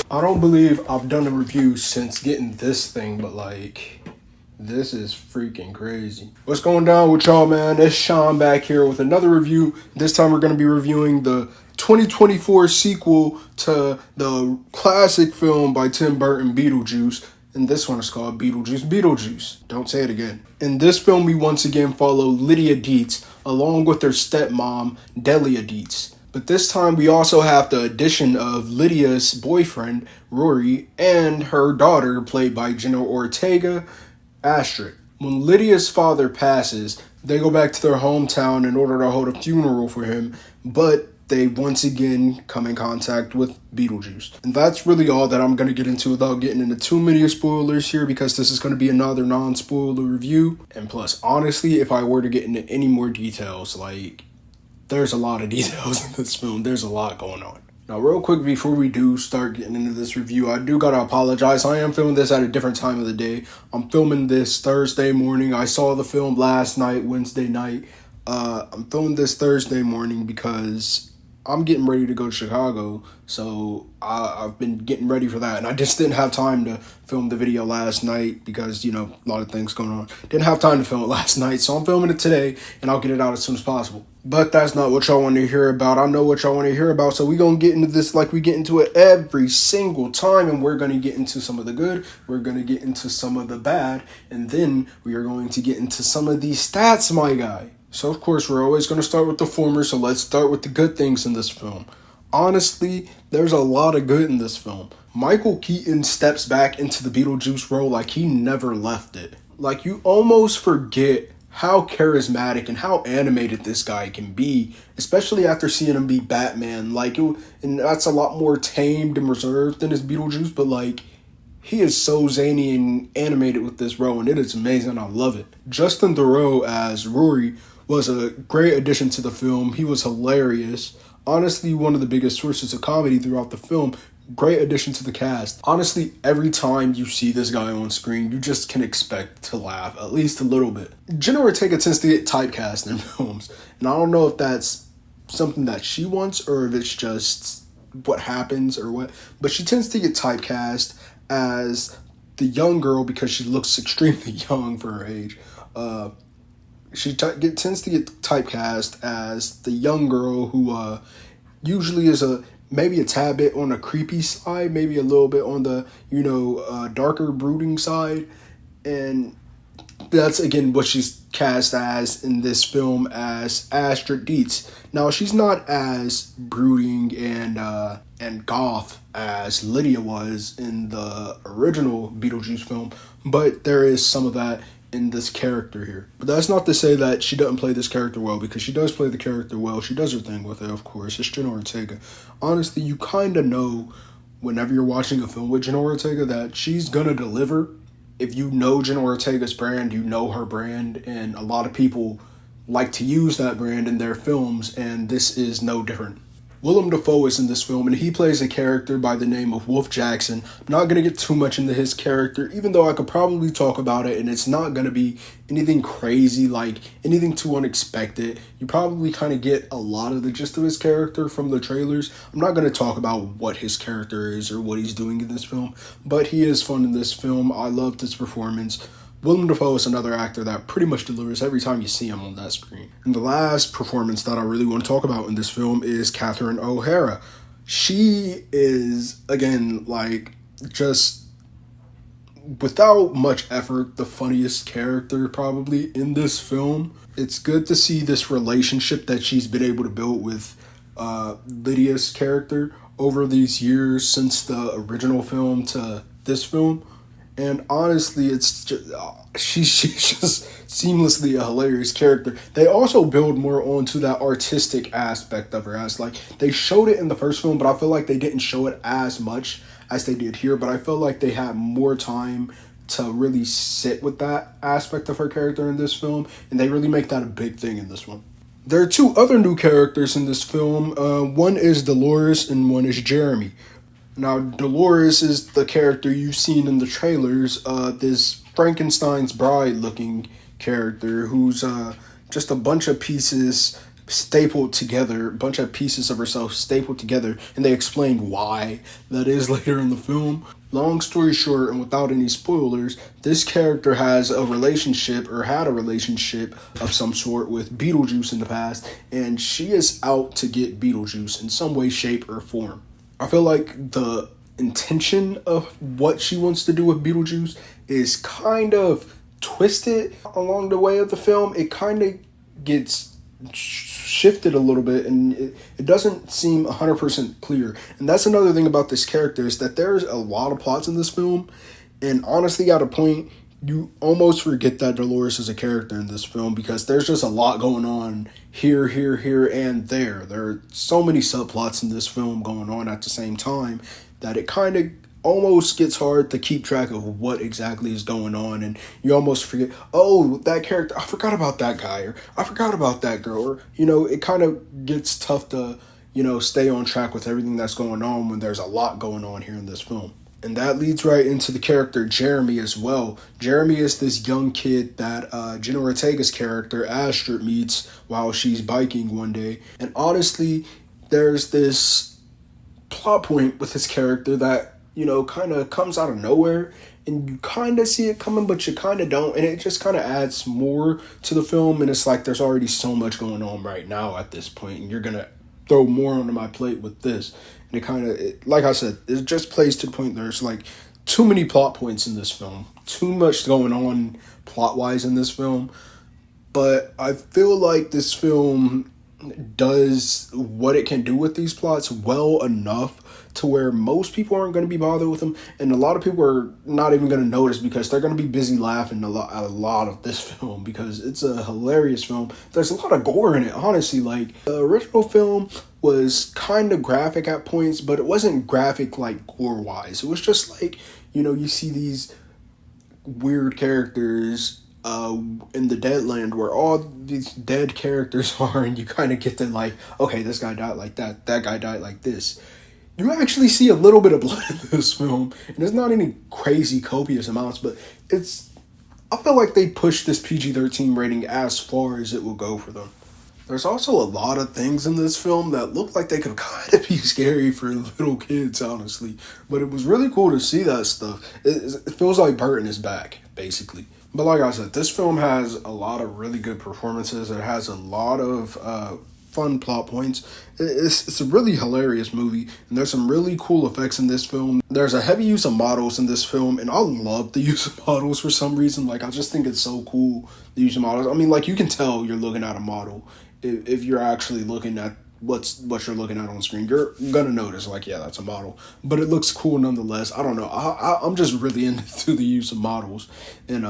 I don't believe I've done a review since getting this thing, but like, this is freaking crazy. What's going down with y'all, man? It's Sean back here with another review. This time we're going to be reviewing the 2024 sequel to the classic film by Tim Burton, Beetlejuice. And this one is called Beetlejuice. Don't say it again. In this film, we once again follow Lydia Dietz along with her stepmom, Delia Dietz. But this time we also have the addition of Lydia's boyfriend, Rory, and her daughter, played by Jenna Ortega, Astrid. When Lydia's father passes, they go back to their hometown in order to hold a funeral for him, but they once again come in contact with Beetlejuice. And that's really all that I'm going to get into without getting into too many spoilers here, because this is going to be another non-spoiler review. And plus, honestly, if I were to get into any more details, like, there's a lot of details in this film. There's a lot going on. Now, real quick, before we do start getting into this review, I do gotta apologize. I am filming this at a different time of the day. I'm filming this Thursday morning. I saw the film last night, Wednesday night. I'm filming this Thursday morning because I'm getting ready to go to Chicago, so I've been getting ready for that, and I just didn't have time to film the video last night because, you know, a lot of things going on. Didn't have time to film it last night, so I'm filming it today, and I'll get it out as soon as possible. But that's not what y'all want to hear about. I know what y'all want to hear about, so we're going to get into this like we get into it every single time, and we're going to get into some of the good, we're going to get into some of the bad, and then we are going to get into some of these stats, my guy. So, of course, we're always going to start with the former, so let's start with the good things in this film. Honestly, there's a lot of good in this film. Michael Keaton steps back into the Beetlejuice role like he never left it. Like, you almost forget how charismatic and how animated this guy can be, especially after seeing him be Batman. And that's a lot more tamed and reserved than his Beetlejuice, but, like, he is so zany and animated with this role, and it is amazing. I love it. Justin Theroux as Rory was a great addition to the film. He was hilarious. Honestly, one of the biggest sources of comedy throughout the film. Great addition to the cast. Honestly, every time you see this guy on screen, you just can expect to laugh, at least a little bit. Jenna Ortega tends to get typecast in films, and I don't know if that's something that she wants or if it's just what happens or what, but she tends to get typecast as the young girl because she looks extremely young for her age. She tends to get typecast as the young girl who usually is maybe a tad bit on a creepy side, maybe a little bit on the, darker brooding side. And that's, again, what she's cast as in this film as Astrid Dietz. Now, she's not as brooding and goth as Lydia was in the original Beetlejuice film, but there is some of that in this character here. But that's not to say that she doesn't play this character well, because she does play the character well. She does her thing with it, of course. It's Jenna Ortega. Honestly, you kind of know whenever you're watching a film with Jenna Ortega that she's gonna deliver. If you know Jenna Ortega's brand, you know her brand, and a lot of people like to use that brand in their films, and this is no different. Willem Dafoe is in this film, and he plays a character by the name of Wolf Jackson. I'm not going to get too much into his character, even though I could probably talk about it, and it's not going to be anything crazy, like anything too unexpected. You probably kind of get a lot of the gist of his character from the trailers. I'm not going to talk about what his character is or what he's doing in this film, but he is fun in this film. I loved his performance. Willem Dafoe is another actor that pretty much delivers every time you see him on that screen. And the last performance that I really want to talk about in this film is Catherine O'Hara. She is, again, just without much effort, the funniest character probably in this film. It's good to see this relationship that she's been able to build with Lydia's character over these years since the original film to this film. And honestly, it's just, she's just seamlessly a hilarious character. They also build more onto that artistic aspect of her, as they showed it in the first film, but I feel like they didn't show it as much as they did here. But I feel like they had more time to really sit with that aspect of her character in this film, and they really make that a big thing in this one. There are two other new characters in this film. One is Dolores and one is Jeremy. Now, Dolores is the character you've seen in the trailers, this Frankenstein's bride looking character who's just a bunch of pieces stapled together, a bunch of pieces of herself stapled together, and they explain why that is later in the film. Long story short, and without any spoilers, this character has a relationship, or had a relationship of some sort, with Beetlejuice in the past, and she is out to get Beetlejuice in some way, shape, or form. I feel like the intention of what she wants to do with Beetlejuice is kind of twisted along the way of the film. It kind of gets shifted a little bit, and it doesn't seem 100% clear. And that's another thing about this character, is that there's a lot of plots in this film, and honestly, at a point, you almost forget that Dolores is a character in this film, because there's just a lot going on here, and there. There are so many subplots in this film going on at the same time that it kind of almost gets hard to keep track of what exactly is going on, and you almost forget, oh, that character, I forgot about that guy, or I forgot about that girl, or, it kind of gets tough to, stay on track with everything that's going on when there's a lot going on here in this film. And that leads right into the character Jeremy as well. Jeremy is this young kid that Jenna Ortega's character, Astrid, meets while she's biking one day. And honestly, there's this plot point with his character that, kind of comes out of nowhere, and you kind of see it coming, but you kind of don't. And it just kind of adds more to the film. And it's like there's already so much going on right now at this point, and you're going to throw more onto my plate with this. And it kind of, like I said, it just plays to the point there's like too many plot points in this film. Too much going on plot-wise in this film. But I feel like this film does what it can do with these plots well enough to where most people aren't going to be bothered with them, and a lot of people are not even going to notice, because they're going to be busy laughing a lot of this film, because it's a hilarious film. There's a lot of gore in it, honestly. Like, the original film was kind of graphic at points, but it wasn't graphic like gore-wise. It was just like, you see these weird characters in the Deadland, where all these dead characters are, and you kind of get to like, okay, this guy died like that guy died like this. You actually see a little bit of blood in this film, and it's not any crazy copious amounts, but I feel like they pushed this PG-13 rating as far as it will go for them. There's also a lot of things in this film that look like they could kind of be scary for little kids, honestly. But it was really cool to see that stuff. It feels like Burton is back, basically. But like I said, this film has a lot of really good performances. It has a lot of fun plot points. It's a really hilarious movie, and there's some really cool effects in this film. There's a heavy use of models in this film, and I love the use of models for some reason. Like, I just think it's so cool, the use of models. I mean, like, you can tell you're looking at a model if you're actually looking at what you're looking at on screen. You're gonna notice, like, yeah, that's a model, but it looks cool nonetheless. I don't know, I'm just really into the use of models and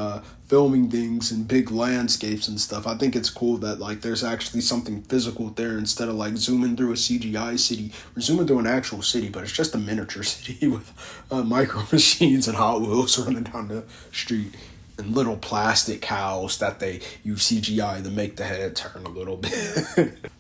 filming things in big landscapes and stuff. I think it's cool that, like, there's actually something physical there, instead of like zooming through a CGI city. We're zooming through an actual city, but it's just a miniature city with micro machines and Hot Wheels running down the street, and little plastic cows that they use CGI to make the head turn a little bit.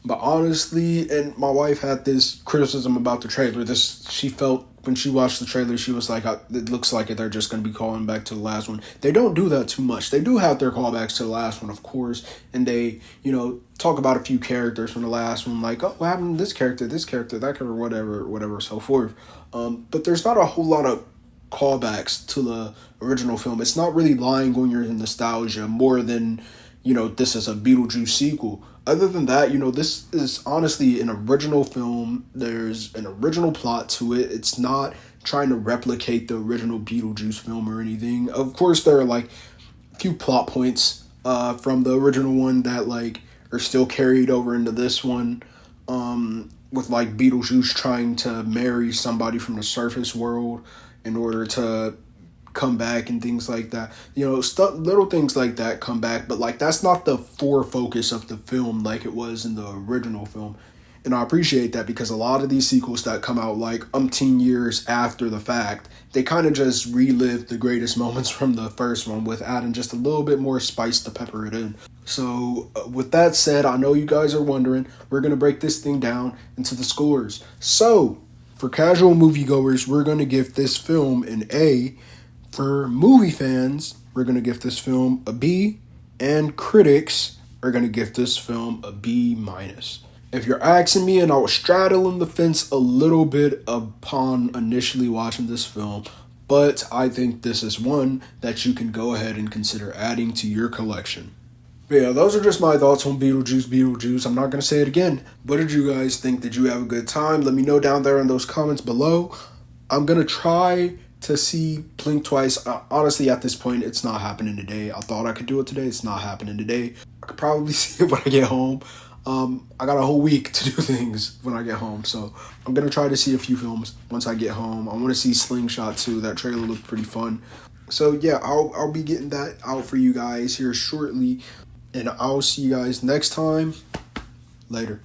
But honestly, and my wife had this criticism about the trailer. She felt when she watched the trailer, she was like, it looks like they're just going to be calling back to the last one. They don't do that too much. They do have their callbacks to the last one, of course, and they, talk about a few characters from the last one, like, oh, what happened to this character, that character, whatever, so forth. But there's not a whole lot of callbacks to the original film. It's not really lying on your nostalgia more than, this is a Beetlejuice sequel. Other than that, this is honestly an original film. There's an original plot to it. It's not trying to replicate the original Beetlejuice film or anything. Of course, there are like a few plot points from the original one that like are still carried over into this one. With like Beetlejuice trying to marry somebody from the surface world in order to come back and things like that. Little things like that come back, but like that's not the focus of the film like it was in the original film. And I appreciate that, because a lot of these sequels that come out like umpteen years after the fact, they kind of just relive the greatest moments from the first one with adding just a little bit more spice to pepper it in. So with that said, I know you guys are wondering, we're going to break this thing down into the scores. So for casual moviegoers, we're going to give this film an A. For movie fans, we're going to give this film a B. And critics are going to give this film a B minus. If you're asking me, and I was straddling the fence a little bit upon initially watching this film, but I think this is one that you can go ahead and consider adding to your collection. But yeah, those are just my thoughts on Beetlejuice. I'm not going to say it again. What did you guys think? Did you have a good time? Let me know down there in those comments below. I'm going to try to see Blink Twice. Honestly, at this point, it's not happening today. I thought I could do it today. It's not happening today. I could probably see it when I get home. I got a whole week to do things when I get home. So I'm going to try to see a few films once I get home. I want to see Slingshot too. That trailer looked pretty fun. So yeah, I'll be getting that out for you guys here shortly. And I'll see you guys next time. Later.